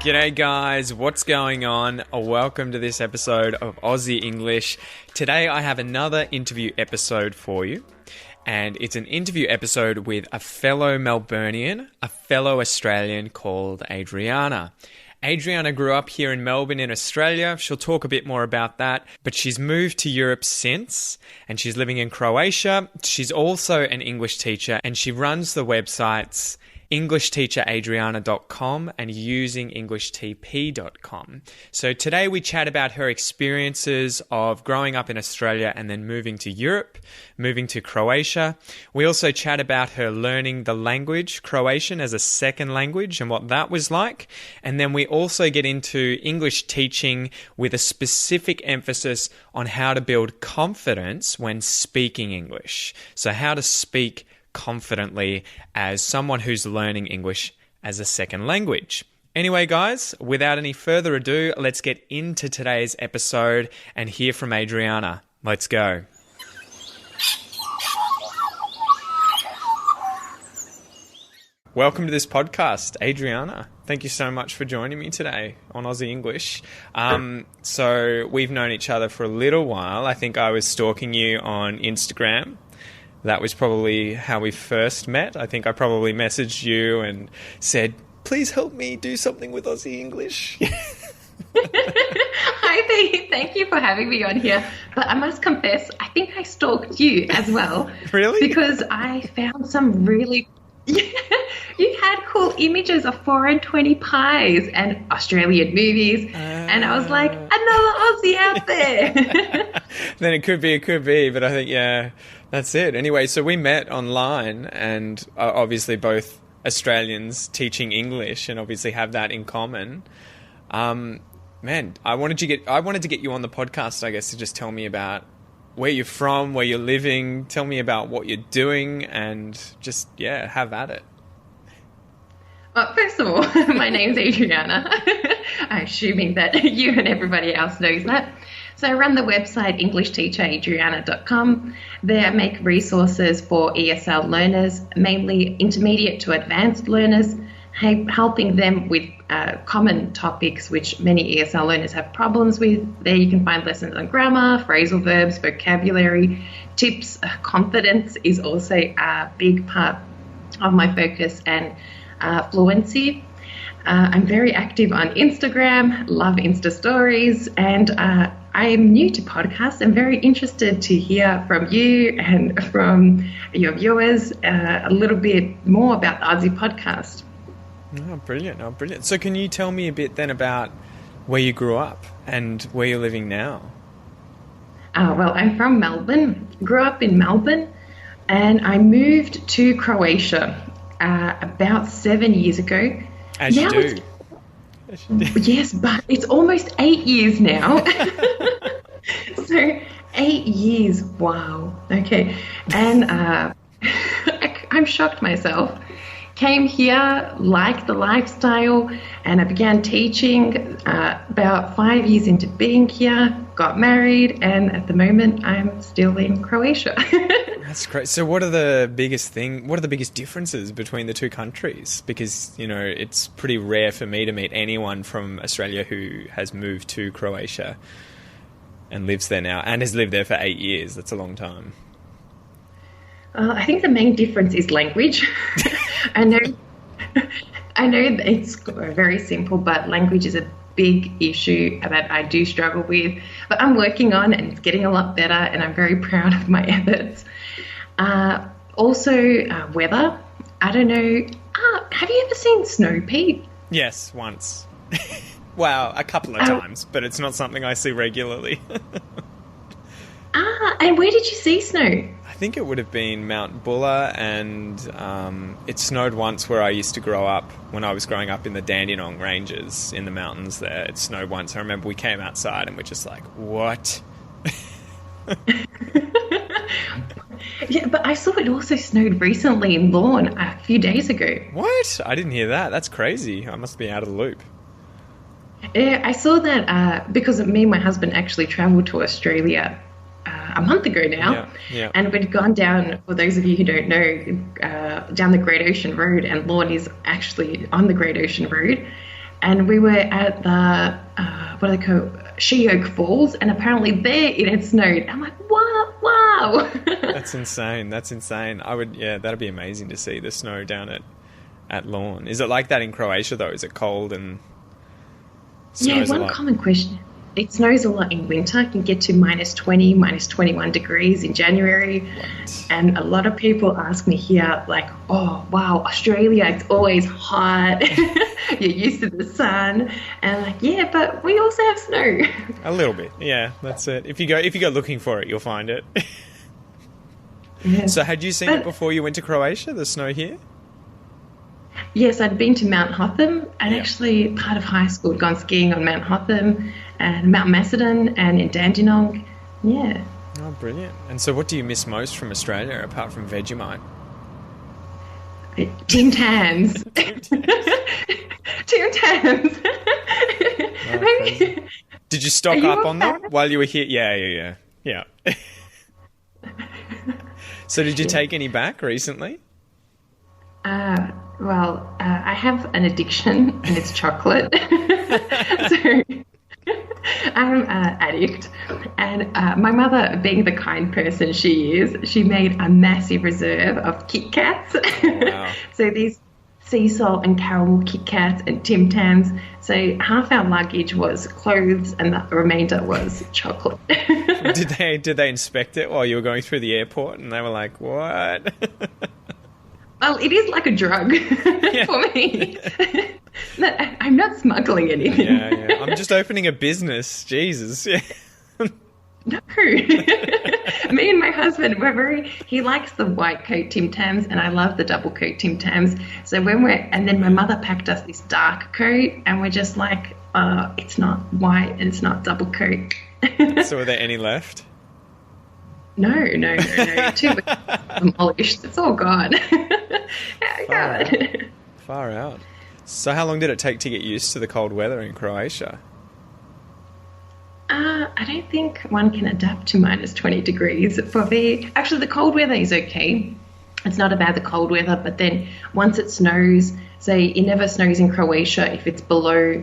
G'day guys, what's going on? Welcome to this episode of Aussie English. Today I have another interview episode for you, and it's an interview episode with a fellow Melburnian, a fellow Australian called Adriana. Adriana grew up here in Melbourne in Australia. She'll talk a bit more about that, but she's moved to Europe since, and she's living in Croatia. She's also an English teacher, and she runs the websites EnglishTeacherAdriana.com and UsingEnglishTP.com. So today we chat about her experiences of growing up in Australia and then moving to Europe, moving to Croatia. We also chat about her learning the language Croatian as a second language and what that was like. And then we also get into English teaching with a specific emphasis on how to build confidence when speaking English. So how to speak confidently as someone who's learning English as a second language. Anyway, guys, without any further ado, let's get into today's episode and hear from Adriana. Let's go. Welcome to this podcast, Adriana. Thank you so much for joining me today on Aussie English. So we've known each other for a little while. I think I was stalking you on Instagram. That was probably how we first met. I think I probably messaged you and said, please help me do something with Aussie English. Hi there. Thank you for having me on here. But I must confess, I think I stalked you as well. Really? Because I found some really... You had cool images of 4 and 20 pies and Australian movies. And I was like, another Aussie out there. Then it could be. But I think, yeah, that's it. Anyway, so we met online and obviously both Australians teaching English and obviously have that in common. Man, I wanted to get you on the podcast, I guess, to just tell me about where you're from, where you're living, tell me about what you're doing, and just, yeah, have at it. Well, first of all, my name's Adriana. I'm assuming that you and everybody else knows that. So I run the website EnglishTeacherAdriana.com. There I make resources for ESL learners, mainly intermediate to advanced learners, helping them with common topics which many ESL learners have problems with. There you can find lessons on grammar, phrasal verbs, vocabulary, tips. Confidence is also a big part of my focus, and fluency. I'm very active on Instagram, love Insta stories, and I am new to podcasts. I'm very interested to hear from you and from your viewers a little bit more about the Aussie podcast. Oh, brilliant. So can you tell me a bit then about where you grew up and where you're living now? Well, I'm from Melbourne, grew up in Melbourne, and I moved to Croatia about 7 years ago. As you do. Yes, but it's almost 8 years now. So 8 years, wow. Okay, and I'm shocked myself. Came here, liked the lifestyle, and I began teaching about 5 years into being here, got married, and at the moment I'm still in Croatia. That's great. So what are the biggest differences between the two countries? Because, you know, it's pretty rare for me to meet anyone from Australia who has moved to Croatia and lives there now and has lived there for 8 years. That's a long time. I think the main difference is language. I know it's very simple, but language is a big issue that I do struggle with. But I'm working on, and it's getting a lot better, and I'm very proud of my efforts. Also, weather. I don't know. Have you ever seen snow, Pete? Yes, once. Wow, a couple of times, but it's not something I see regularly. And where did you see snow? I think it would have been Mount Buller, and it snowed once where I used to grow up. When I was growing up in the Dandenong Ranges in the mountains there, it snowed once. I remember we came outside and we're just like, what? Yeah, but I saw it also snowed recently in Lorne a few days ago. What? I didn't hear that. That's crazy. I must be out of the loop. Yeah, I saw that because me and my husband actually travelled to Australia a month ago now. Yeah, yeah. And we'd gone down, for those of you who don't know, down the Great Ocean Road, and Lorne is actually on the Great Ocean Road. And we were at the, what do they call She Oak Falls, and apparently there it had snowed. I'm like, wow. That's insane. That's insane. That'd be amazing to see the snow down at Lorne. Is it like that in Croatia, though? Is it cold and snows a lot? One common question. It snows a lot in winter. It can get to -20, -21 degrees in January. What? And a lot of people ask me here, like, oh, wow, Australia, it's always hot. You're used to the sun. And I'm like, yeah, but we also have snow. A little bit. Yeah, that's it. If you go looking for it, you'll find it. Yeah. So had you seen it before you went to Croatia, the snow here? Yes, I'd been to Mount Hotham, and Yeah. actually part of high school had gone skiing on Mount Hotham and Mount Macedon and in Dandenong. Yeah. Oh, brilliant. And so what do you miss most from Australia, apart from Vegemite? Tim Tams. Tim Tams. Oh, crazy. Did you stock Are you up a on them fan? while you were here? Yeah. So did you take any back recently? I have an addiction, and it's chocolate. So I'm an addict. And my mother, being the kind person she is, she made a massive reserve of Kit Kats. Wow. So these sea salt and caramel Kit Kats and Tim Tams. So half our luggage was clothes, and the remainder was chocolate. Did they inspect it while you were going through the airport, and they were like, "What?" Well, it is like a drug for me. No, I'm not smuggling anything. Yeah. I'm just opening a business. Jesus. Yeah. No. Me and my husband, he likes the white coat Tim Tams, and I love the double coat Tim Tams. So and then my mother packed us this dark coat, and we're just like, it's not white and it's not double coat. So were there any left? No. Too demolished. It's all gone. God. Far out. So how long did it take to get used to the cold weather in Croatia? I don't think one can adapt to -20 degrees. Actually, the cold weather is okay. It's not about the cold weather, but then once it snows, say it never snows in Croatia if it's below,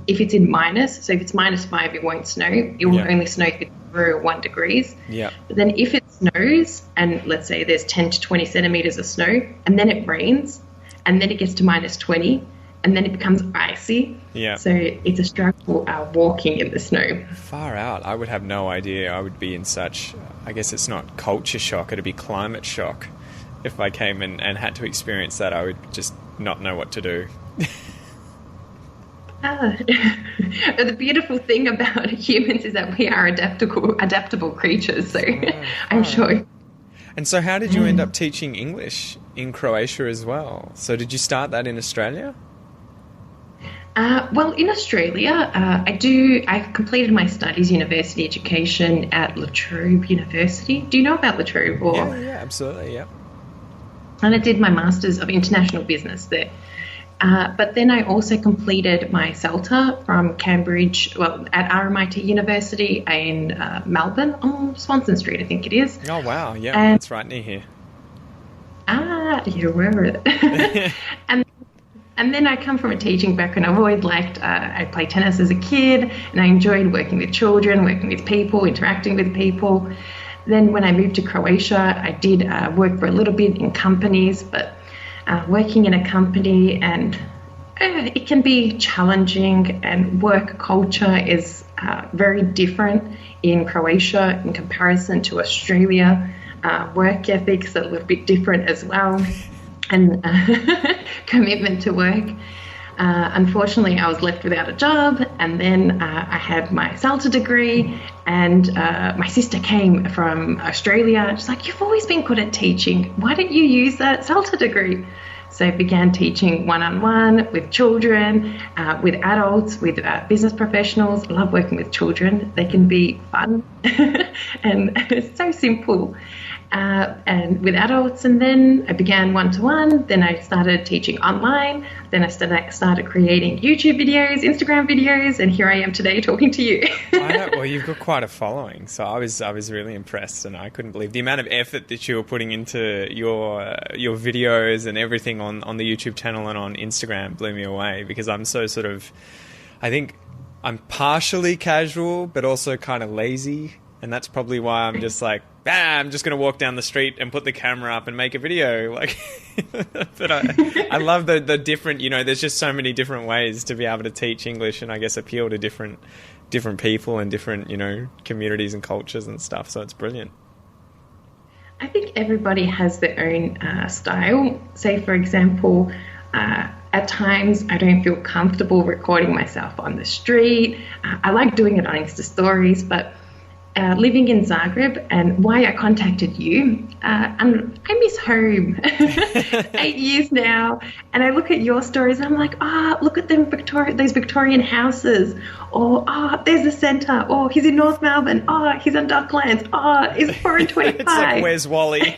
if it's in minus. So if it's -5, it won't snow. It will only snow if it's 0 or 1 degrees. Yeah. But then if it snows, and let's say there's 10 to 20 centimeters of snow, and then it rains, and then it gets to -20, and then it becomes icy. Yeah. So it's a struggle walking in the snow. Far out. I would have no idea. I would be in such, I guess it's not culture shock, it'd be climate shock. If I came and had to experience that, I would just not know what to do. The beautiful thing about humans is that we are adaptable creatures, so I'm sure. And so how did you end up teaching English in Croatia as well? So did you start that in Australia? Well, in Australia, I've completed my studies, university education at La Trobe University. Do you know about La Trobe? Yeah, absolutely, yeah. And I did my Masters of International Business there. But then I also completed my CELTA from Cambridge, at RMIT University in Melbourne, on Swanston Street, I think it is. Oh, wow, yeah, And- that's right near here. You're aware of it. And then I come from a teaching background. I've always liked, I played tennis as a kid, and I enjoyed working with children, working with people, interacting with people. Then when I moved to Croatia, I did work for a little bit in companies, but working in a company, and it can be challenging, and work culture is very different in Croatia in comparison to Australia. Work ethics are a little bit different as well, and commitment to work. Unfortunately, I was left without a job, and then I had my CELTA degree, and my sister came from Australia. She's like, "You've always been good at teaching. Why don't you use that CELTA degree?" So I began teaching one-on-one with children, with adults, with business professionals. I love working with children. They can be fun, and it's so simple. and with adults, and then I began one-to-one. Then I started teaching online. Then I started creating YouTube videos, Instagram videos, and here I am today talking to you. Well, you've got quite a following, so I was really impressed, and I couldn't believe the amount of effort that you were putting into your videos and everything on the YouTube channel and on Instagram. Blew me away, because I'm so sort of, I think I'm partially casual, but also kind of lazy. And that's probably why I'm just like, I'm just going to walk down the street and put the camera up and make a video. Like, but I love the different, there's just so many different ways to be able to teach English and I guess appeal to different people and different, communities and cultures and stuff. So it's brilliant. I think everybody has their own style. Say, for example, at times I don't feel comfortable recording myself on the street. I like doing it on Insta stories, but living in Zagreb, and why I contacted you, I miss home. 8 years now, and I look at your stories and I'm like, look at them those Victorian houses, or there's the centre, or he's in North Melbourne, he's on Docklands, it's 425. It's like, where's Wally?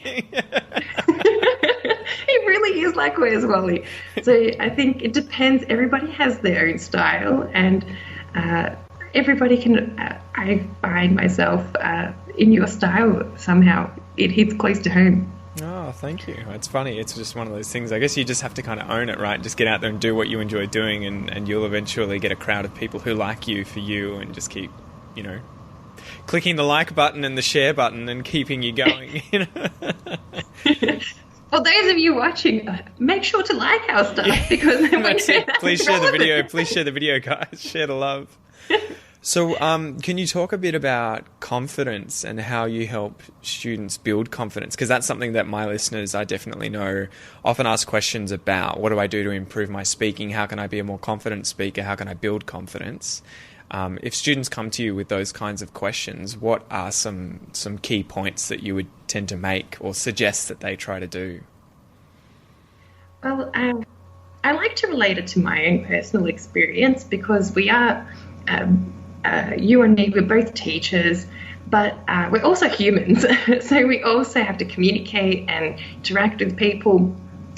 It really is like where's Wally. So I think it depends. Everybody has their own style, and everybody can, I find myself in your style somehow. It hits close to home. Oh, thank you. It's funny. It's just one of those things. I guess you just have to kind of own it, right? Just get out there and do what you enjoy doing, and you'll eventually get a crowd of people who like you for you, and just keep, clicking the like button and the share button and keeping you going. For those of you watching, make sure to like our stuff, because that's it. Please share the video. Please share the video, guys. Share the love. So can you talk a bit about confidence and how you help students build confidence? Because that's something that my listeners, I definitely know, often ask questions about. What do I do to improve my speaking? How can I be a more confident speaker? How can I build confidence? If students come to you with those kinds of questions, what are some key points that you would tend to make or suggest that they try to do? Well, I like to relate it to my own personal experience, because we are... you and me, we're both teachers, but we're also humans. So we also have to communicate and interact with people.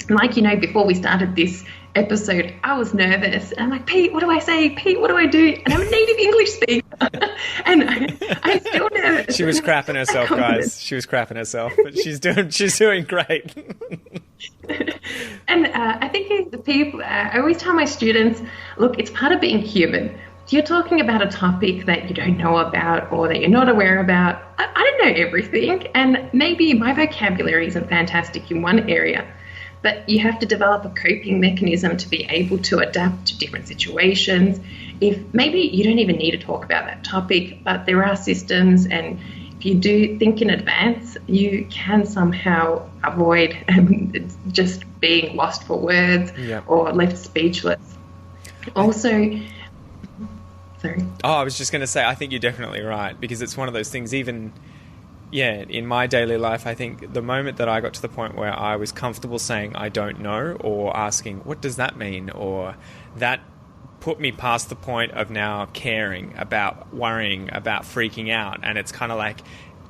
Like, before we started this episode, I was nervous. And I'm like, Pete, what do I say? Pete, what do I do? And I'm a native English speaker. And I'm still nervous. She was crapping herself, guys. She was crapping herself, but she's doing great. And I think the people, I always tell my students, look, it's part of being human. You're talking about a topic that you don't know about or that you're not aware about. I don't know everything, and maybe my vocabulary isn't fantastic in one area, but you have to develop a coping mechanism to be able to adapt to different situations. If maybe you don't even need to talk about that topic, but there are systems, and if you do think in advance, you can somehow avoid just being lost for words or left speechless. Also, sorry. I was just going to say, I think you're definitely right, because it's one of those things, even, in my daily life, I think the moment that I got to the point where I was comfortable saying I don't know, or asking, what does that mean? Or that put me past the point of now caring about, worrying about, freaking out. And it's kind of like,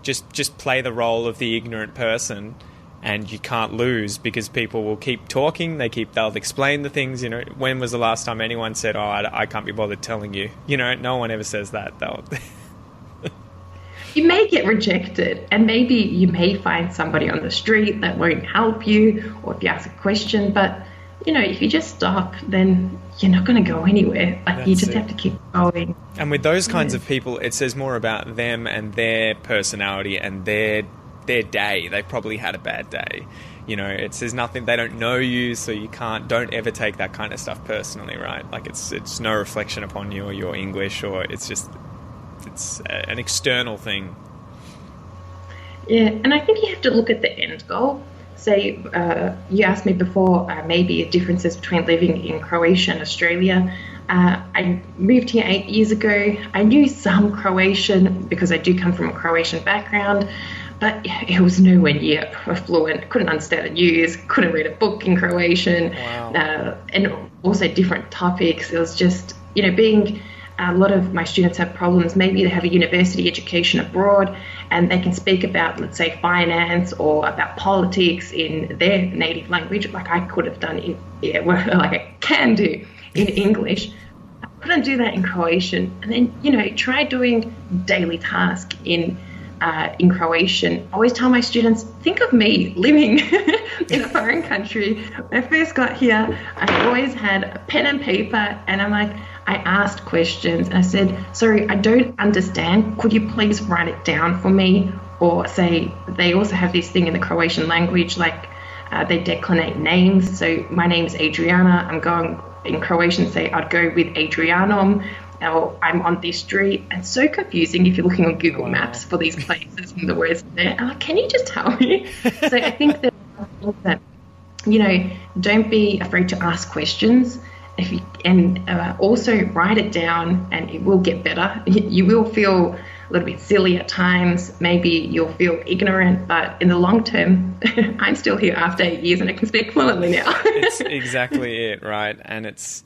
just play the role of the ignorant person, and you can't lose, because people will keep talking. They'll explain the things. When was the last time anyone said, I can't be bothered telling you? No one ever says that. You may get rejected, and maybe you may find somebody on the street that won't help you, or if you ask a question, but if you just stop, then you're not going to go anywhere. You just have to keep going. And with those kinds of people, it says more about them and their personality and their day. They probably had a bad day. It says nothing. They don't know you, so don't ever take that kind of stuff personally, right? Like it's no reflection upon you or your English, or it's an external thing. Yeah, and I think you have to look at the end goal. Say, you asked me before, maybe differences between living in Croatia and Australia. I moved here 8 years ago. I knew some Croatian because I do come from a Croatian background, but it was nowhere near fluent. Couldn't understand the news, couldn't read a book in Croatian. Wow. And also different topics. It was just, being a lot of my students have problems. Maybe they have a university education abroad and they can speak about, let's say, finance or about politics in their native language, like I could have done like I can do in English. I couldn't do that in Croatian. And then, try doing daily tasks in Croatian. I always tell my students, think of me living in a foreign country. When I first got here, I always had a pen and paper, and I asked questions. I said, sorry, I don't understand. Could you please write it down for me? Or say, they also have this thing in the Croatian language, like they declinate names. So my name's Adriana. I'm going in Croatian, say I'd go with Adrianom. Or I'm on this street. And so confusing if you're looking on Google Maps for these places and the words there. I'm like, can you just tell me? So I think that, don't be afraid to ask questions. Also write it down, and it will get better. You will feel a little bit silly at times. Maybe you'll feel ignorant, but in the long term, I'm still here after 8 years and I can speak fluently now. It's exactly it, right? And it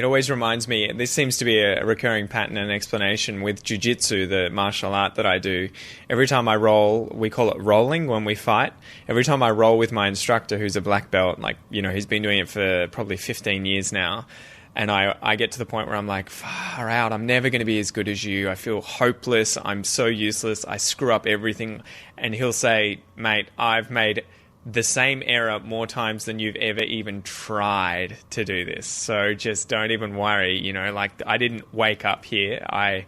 always reminds me, this seems to be a recurring pattern and explanation with jiu-jitsu, the martial art that I do. Every time I roll, we call it rolling when we fight. Every time I roll with my instructor, who's a black belt, he's been doing it for probably 15 years now. And I get to the point where I'm like, far out, I'm never going to be as good as you. I feel hopeless. I'm so useless. I screw up everything. And he'll say, mate, I've made the same error more times than you've ever even tried to do this. So just don't even worry. I didn't wake up here. I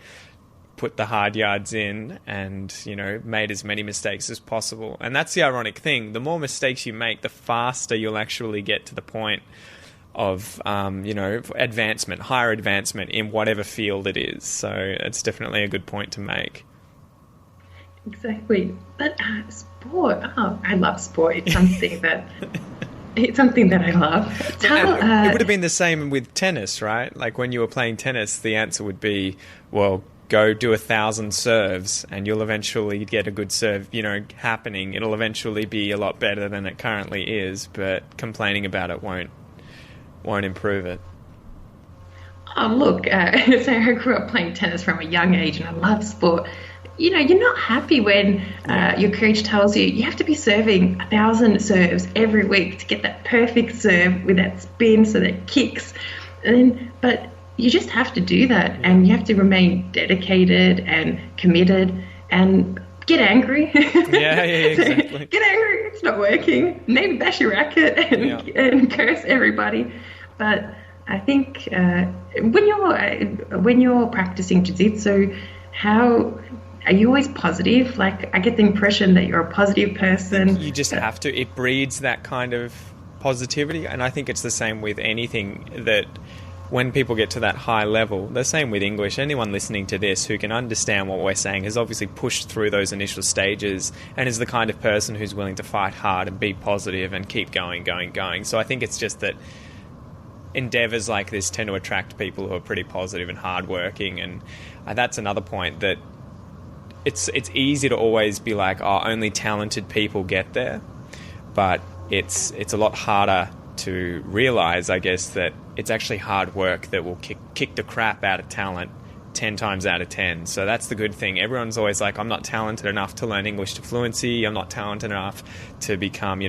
put the hard yards in and, made as many mistakes as possible. And that's the ironic thing. The more mistakes you make, the faster you'll actually get to the point of, advancement, higher advancement in whatever field it is. So it's definitely a good point to make. Exactly. But sport, I love sport. It's something that I love. It would have been the same with tennis, right? Like when you were playing tennis, the answer would be, well, go do 1,000 serves and you'll eventually get a good serve, happening. It'll eventually be a lot better than it currently is, but complaining about it won't improve it. Oh, look, so I grew up playing tennis from a young age and I love sport. You're not happy when your coach tells you have to be serving 1,000 serves every week to get that perfect serve with that spin so that it kicks. But you just have to do that, and you have to remain dedicated and committed and get angry. Yeah, exactly. Get angry. It's not working. Maybe bash your racket and curse everybody. But I think when you're practicing jiu-jitsu, are you always positive? Like, I get the impression that you're a positive person. You just have to. It breeds that kind of positivity. And I think it's the same with anything, that when people get to that high level, the same with English. Anyone listening to this who can understand what we're saying has obviously pushed through those initial stages and is the kind of person who's willing to fight hard and be positive and keep going. So I think it's just that endeavors like this tend to attract people who are pretty positive and hardworking. And that's another point, that it's easy to always be like, only talented people get there, but it's a lot harder to realize, I guess, that it's actually hard work that will kick the crap out of talent 10 times out of 10. So that's the good thing. Everyone's always like, I'm not talented enough to learn English to fluency. I'm not talented enough to become,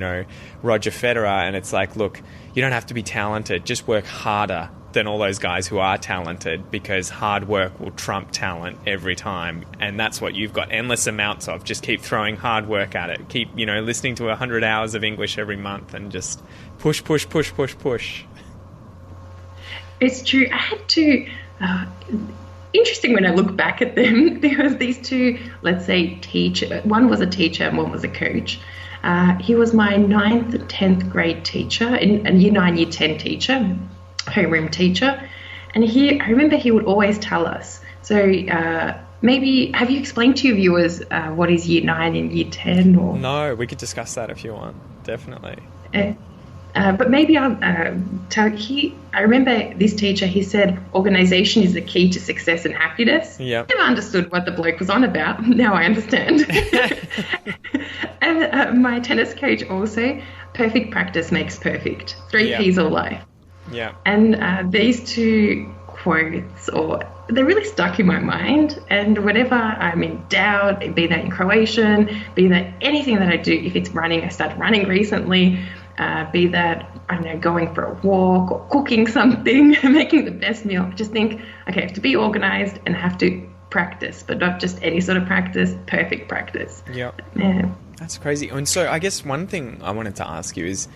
Roger Federer. And it's like, look, you don't have to be talented. Just work harder than all those guys who are talented, because hard work will trump talent every time. And that's what you've got endless amounts of. Just keep throwing hard work at it. Keep, listening to 100 hours of English every month and just push. It's true. I had to... interesting when I look back at them. There was these two, let's say, teacher. One was a teacher and one was a coach. He was my 9th, 10th grade teacher, and year 9, year 10 teacher, homeroom teacher. And I remember he would always tell us. So maybe, have you explained to your viewers what is year 9 and year 10? Or? No, we could discuss that if you want, definitely. But maybe I'll tell you, I remember this teacher, he said, organisation is the key to success and happiness. Yep. Never understood what the bloke was on about. Now I understand. And my tennis coach also, perfect practice makes perfect. 3 Ps of life. Yeah. And these two quotes or they're really stuck in my mind. And whenever I'm in doubt, be that in Croatian, be that anything that I do, if it's running, I started running recently, be that, I don't know, going for a walk or cooking something, making the best meal, I just think, okay, I have to be organized and I have to practice, but not just any sort of practice, perfect practice. Yep. Yeah. That's crazy. And so I guess one thing I wanted to ask you is,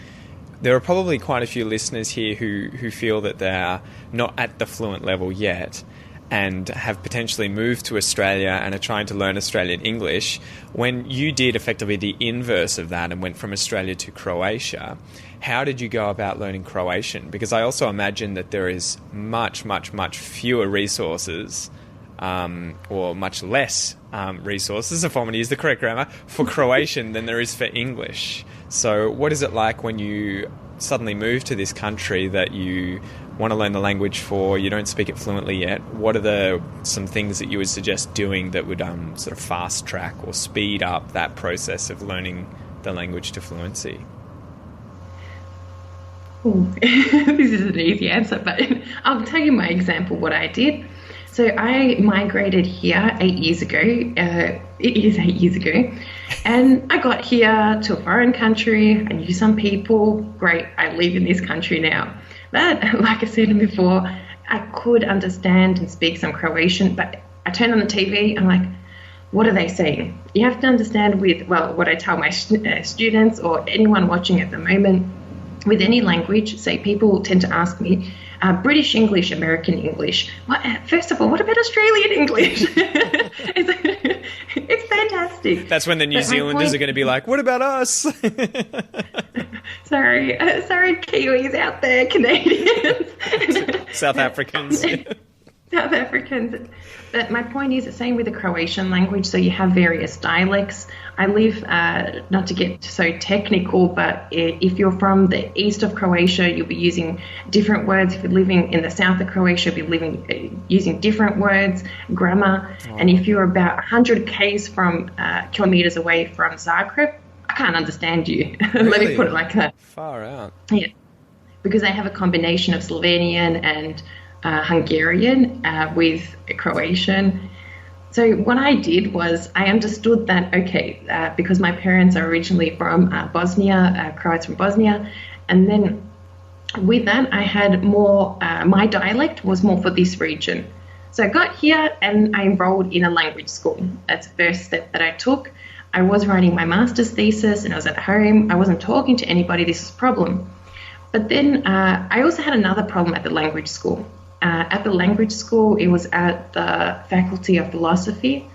there are probably quite a few listeners here who feel that they're not at the fluent level yet and have potentially moved to Australia and are trying to learn Australian English. When you did effectively the inverse of that and went from Australia to Croatia, how did you go about learning Croatian? Because I also imagine that there is much, much, much fewer resources or much less resources, if I'm going to use the correct grammar, for Croatian than there is for English. So what is it like when you suddenly move to this country that you want to learn the language for, you don't speak it fluently yet? What are some things that you would suggest doing that would sort of fast track or speed up that process of learning the language to fluency? This is an easy answer, but I'll tell you my example, what I did. So I migrated here 8 years ago. It is 8 years ago. And I got here to a foreign country. I knew some people. Great, I live in this country now. But like I said before, I could understand and speak some Croatian, but I turn on the TV, I'm like, what are they saying? You have to understand what I tell my students or anyone watching at the moment, with any language, say people tend to ask me, British English, American English. First of all, what about Australian English? It's fantastic. That's when the New Zealanders are going to be like, what about us? Sorry, Kiwis out there, Canadians. South Africans. South Africans. But my point is the same with the Croatian language. So you have various dialects. I live, not to get so technical, but if you're from the east of Croatia, you'll be using different words. If you're living in the south of Croatia, you'll be using different words, grammar. Oh. And if you're about 100 k's from kilometers away from Zagreb, I can't understand you. Really? Let me put it like that. Far out. Yeah. Because they have a combination of Slovenian and Hungarian with Croatian. So what I did was I understood that, okay, because my parents are originally from Bosnia, Croats from Bosnia, and then with that I had more, my dialect was more for this region. So I got here and I enrolled in a language school. That's the first step that I took. I was writing my master's thesis and I was at home. I wasn't talking to anybody. This was a problem. But then I also had another problem at the language school. At the language school, it was at the Faculty of Philosophy.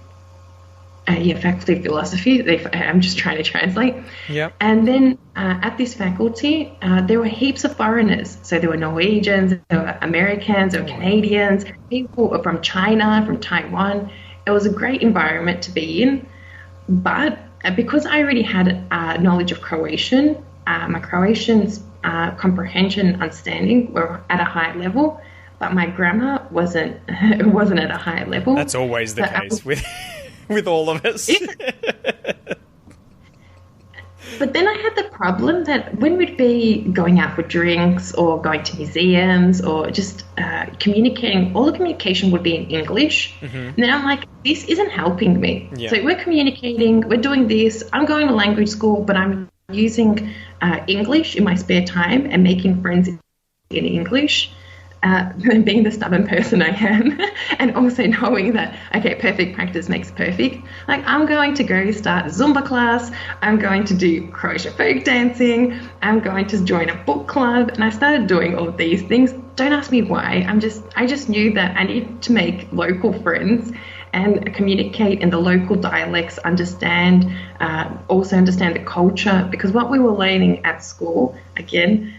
Faculty of Philosophy. I'm just trying to translate. Yep. And then at this faculty, there were heaps of foreigners. So there were Norwegians, there were Americans, there were Canadians, people from China, from Taiwan. It was a great environment to be in. But because I already had knowledge of Croatian, my Croatian's comprehension and understanding were at a high level. But my grammar wasn't at a high level. That's always the case with all of us. But then I had the problem that when we'd be going out for drinks or going to museums or just communicating, all the communication would be in English. Mm-hmm. And then I'm like, this isn't helping me. Yeah. So we're communicating, we're doing this, I'm going to language school, but I'm using English in my spare time and making friends in English. Being the stubborn person I am, and also knowing that, okay, perfect practice makes perfect. Like, I'm going to go start a Zumba class, I'm going to do Croatian folk dancing, I'm going to join a book club, and I started doing all of these things. Don't ask me why. I just knew that I needed to make local friends and communicate in the local dialects, also understand the culture, because what we were learning at school, again,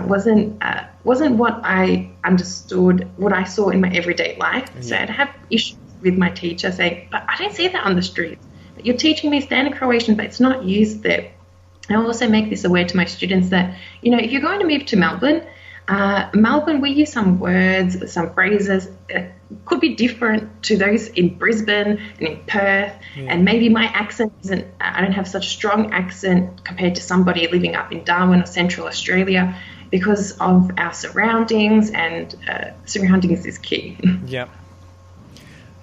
wasn't what I understood, what I saw in my everyday life. Yeah. So I'd have issues with my teacher saying, but I don't see that on the streets. But you're teaching me standard Croatian, but it's not used there. I also make this aware to my students that, if you're going to move to Melbourne, we use some words, some phrases that could be different to those in Brisbane and in Perth. Yeah. And maybe my accent I don't have such a strong accent compared to somebody living up in Darwin or Central Australia because of our surroundings, and surroundings is key. Yep.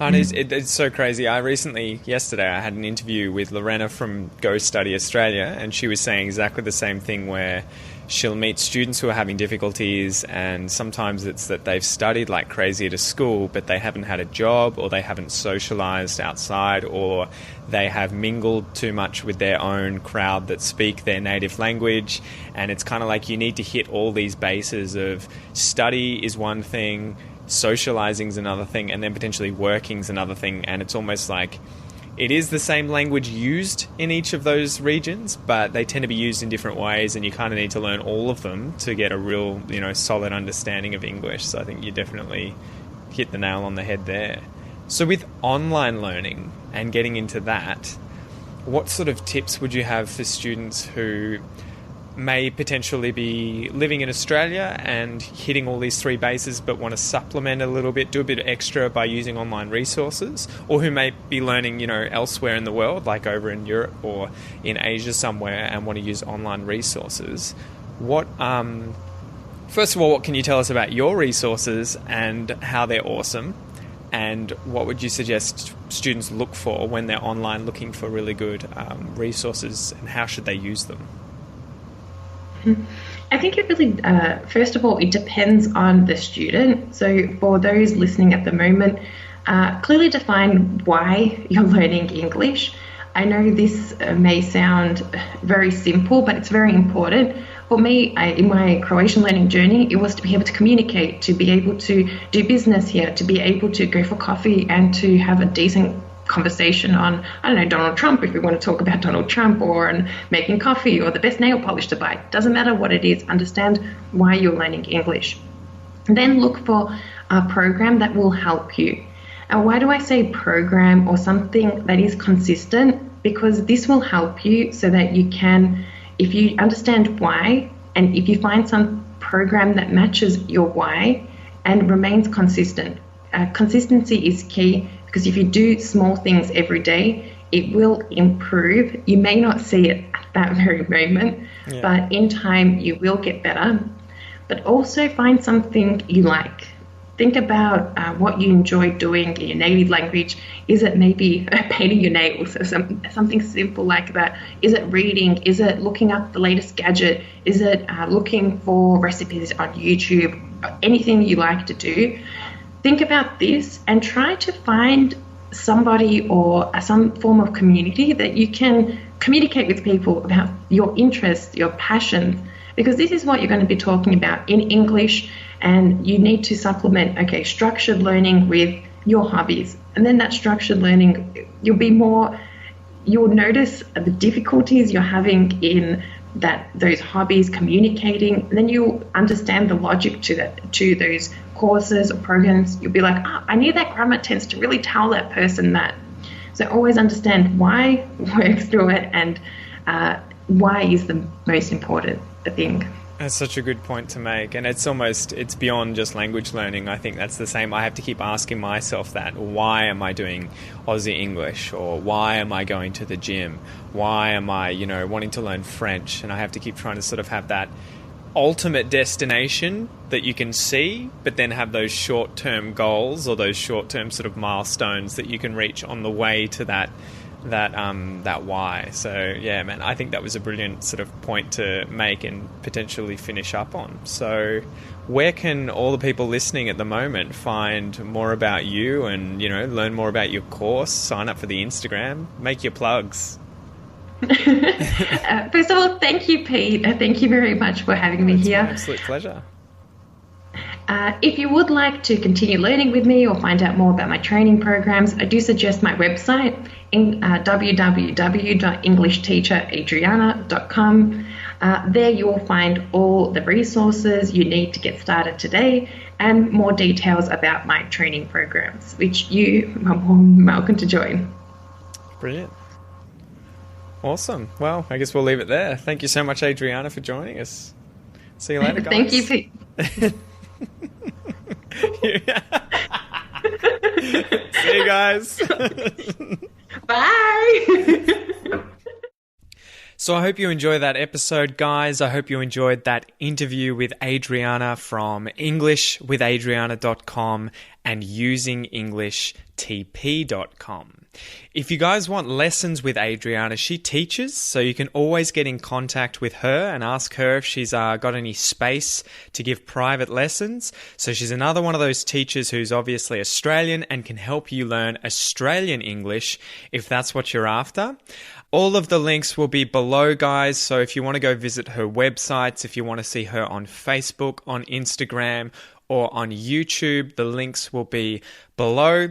And it's so crazy. Yesterday, I had an interview with Lorena from Go Study Australia, and she was saying exactly the same thing, where she'll meet students who are having difficulties, and sometimes it's that they've studied like crazy at a school, but they haven't had a job, or they haven't socialized outside, or they have mingled too much with their own crowd that speak their native language. And it's kind of like you need to hit all these bases of study is one thing, socializing is another thing, and then potentially working is another thing. And it's almost like it is the same language used in each of those regions, but they tend to be used in different ways, and you kind of need to learn all of them to get a real, solid understanding of English. So I think you definitely hit the nail on the head there. So with online learning and getting into that, what sort of tips would you have for students who may potentially be living in Australia and hitting all these three bases, but want to supplement a little bit, do a bit extra by using online resources, or who may be learning, elsewhere in the world, like over in Europe or in Asia somewhere, and want to use online resources? First of all, what can you tell us about your resources and how they're awesome? And what would you suggest students look for when they're online looking for really good resources, and how should they use them? I think it really, first of all, it depends on the student. So for those listening at the moment, clearly define why you're learning English. I know this may sound very simple, but it's very important. For me, in my Croatian learning journey, it was to be able to communicate, to be able to do business here, to be able to go for coffee and to have a decent conversation on, Donald Trump, if we want to talk about Donald Trump, or on making coffee, or the best nail polish to buy. Doesn't matter what it is, understand why you're learning English. And then look for a program that will help you. And why do I say program or something that is consistent? Because this will help you so that you can, if you understand why, and if you find some program that matches your why and remains consistent. Consistency is key, because if you do small things every day, it will improve. You may not see it at that very moment, but in time you will get better. But also find something you like. Think about what you enjoy doing in your native language. Is it maybe painting your nails, or something simple like that? Is it reading? Is it looking up the latest gadget? Is it looking for recipes on YouTube? Anything you like to do. Think about this and try to find somebody or some form of community that you can communicate with people about your interests, your passions, because this is what you're going to be talking about in English, and you need to supplement, structured learning with your hobbies. And then that structured learning, you'll notice the difficulties you're having in those hobbies, communicating, and then you'll understand the logic to those courses or programs. You'll be like, I need that grammar tense to really tell that person that. So always understand why, work through it, and why is the most important thing. That's such a good point to make, and it's beyond just language learning. I think that's the same. I have to keep asking myself that. Why am I doing Aussie English? Or why am I going to the gym? Why am I, wanting to learn French? And I have to keep trying to sort of have that ultimate destination that you can see, but then have those short-term goals or those short-term sort of milestones that you can reach on the way to that why. So yeah, man, I think that was a brilliant sort of point to make and potentially finish up on. So where can all the people listening at the moment find more about you and, learn more about your course, sign up for the Instagram, make your plugs? First of all, thank you, Pete. Thank you very much for having me here. It's my absolute pleasure. If you would like to continue learning with me or find out more about my training programs, I do suggest my website, www.englishteacheradriana.com. There you will find all the resources you need to get started today and more details about my training programs, which you are more welcome to join. Brilliant. Awesome. Well, I guess we'll leave it there. Thank you so much, Adriana, for joining us. See you later, guys. Thank you, Pete. See you guys. Bye. So I hope you enjoyed that episode, guys. I hope you enjoyed that interview with Adriana from EnglishWithAdriana.com and Using English If you guys want lessons with Adriana, she teaches, so you can always get in contact with her and ask her if she's got any space to give private lessons. So she's another one of those teachers who's obviously Australian and can help you learn Australian English if that's what you're after. All of the links will be below, guys, so if you want to go visit her websites, if you want to see her on Facebook, on Instagram, or on YouTube, the links will be below.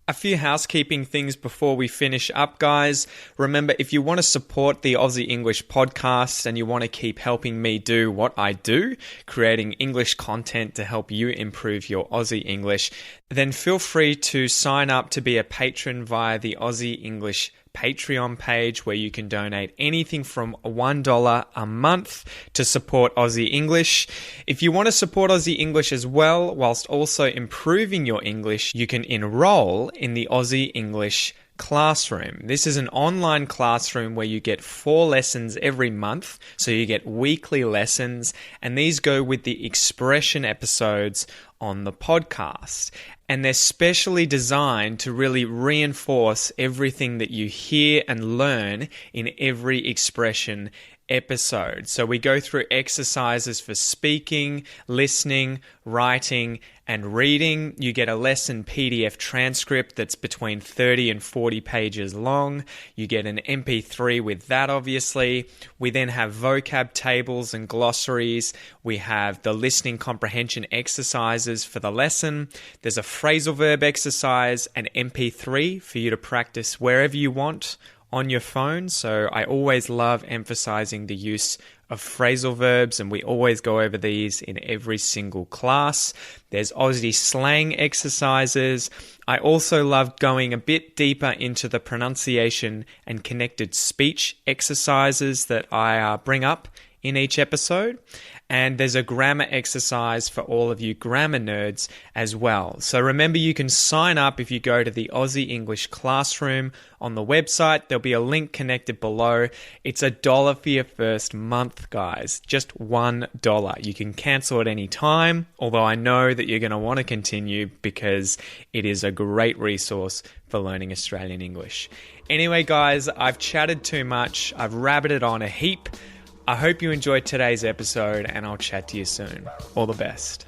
A few housekeeping things before we finish up, guys. Remember, if you want to support the Aussie English podcast and you want to keep helping me do what I do, creating English content to help you improve your Aussie English, then feel free to sign up to be a patron via the Aussie English Patreon page, where you can donate anything from $1 a month to support Aussie English. If you want to support Aussie English as well, whilst also improving your English, you can enroll in the Aussie English Classroom. This is an online classroom where you get 4 lessons every month, so you get weekly lessons, and these go with the expression episodes on the podcast. And they're specially designed to really reinforce everything that you hear and learn in every expression episode. So we go through exercises for speaking, listening, writing, and reading. You get a lesson PDF transcript that's between 30 and 40 pages long. You get an MP3 with that, obviously. We then have vocab tables and glossaries. We have the listening comprehension exercises for the lesson. There's a phrasal verb exercise, an MP3 for you to practice wherever you want on your phone. So I always love emphasizing the use of phrasal verbs, and we always go over these in every single class. There's Aussie slang exercises. I also love going a bit deeper into the pronunciation and connected speech exercises that I bring up in each episode. And there's a grammar exercise for all of you grammar nerds as well. So remember, you can sign up if you go to the Aussie English Classroom on the website. There'll be a link connected below. It's $1 for your first month, guys. Just $1. You can cancel at any time, although I know that you're going to want to continue because it is a great resource for learning Australian English. Anyway, guys, I've chatted too much. I've rabbited on a heap. I hope you enjoyed today's episode, and I'll chat to you soon. All the best.